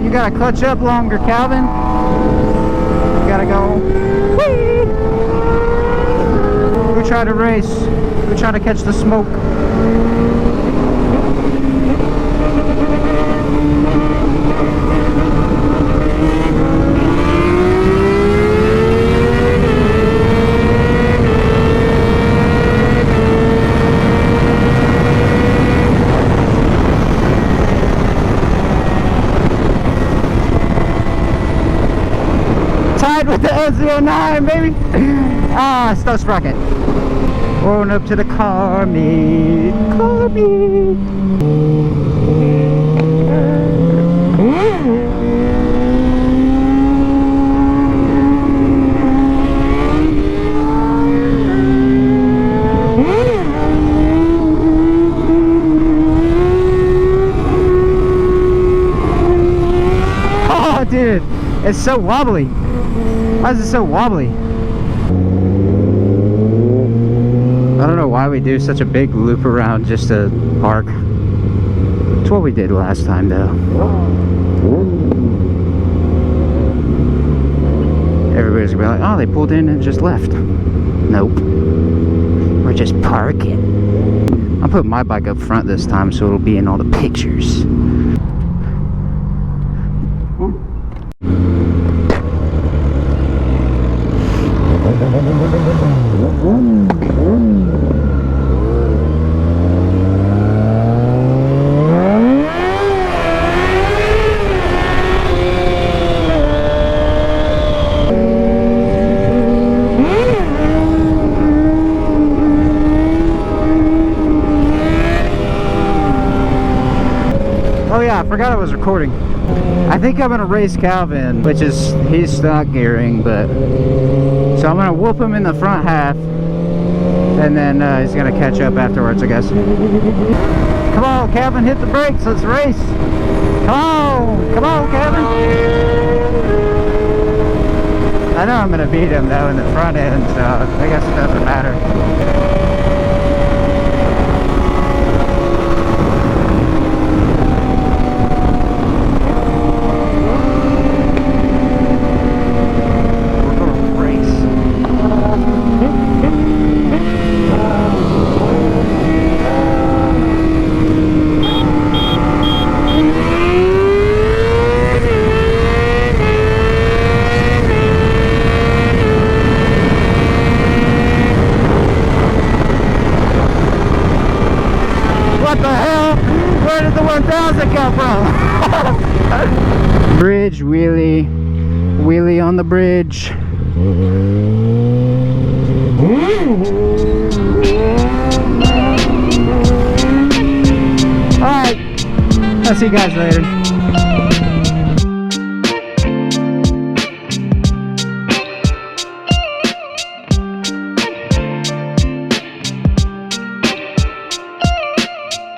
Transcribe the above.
You gotta clutch up longer, Calvin. You gotta go. Whee! We try to race. We try to catch the smoke. Tied with the S09, baby. Ah, stuff sprocket. Going up to the car meet. Car meet. Oh, dude, it's so wobbly. Why is it so wobbly? I don't know why we do such a big loop around just to park. It's what we did last time though. Everybody's gonna be like, oh, they pulled in and just left. Nope. We're just parking. I'll put my bike up front this time so it'll be in all the pictures. Oh yeah, I forgot I was recording. I think I'm gonna race Calvin, which is, he's stock gearing, but so I'm gonna whoop him in the front half, and then he's gonna catch up afterwards, I guess. Come on, Calvin, hit the brakes. Let's race. Come on, Calvin. I know I'm gonna beat him though in the front end, so I guess it doesn't matter. What the hell? Where did the 1000 come from? Bridge wheelie. Wheelie on the bridge. Alright. I'll see you guys later.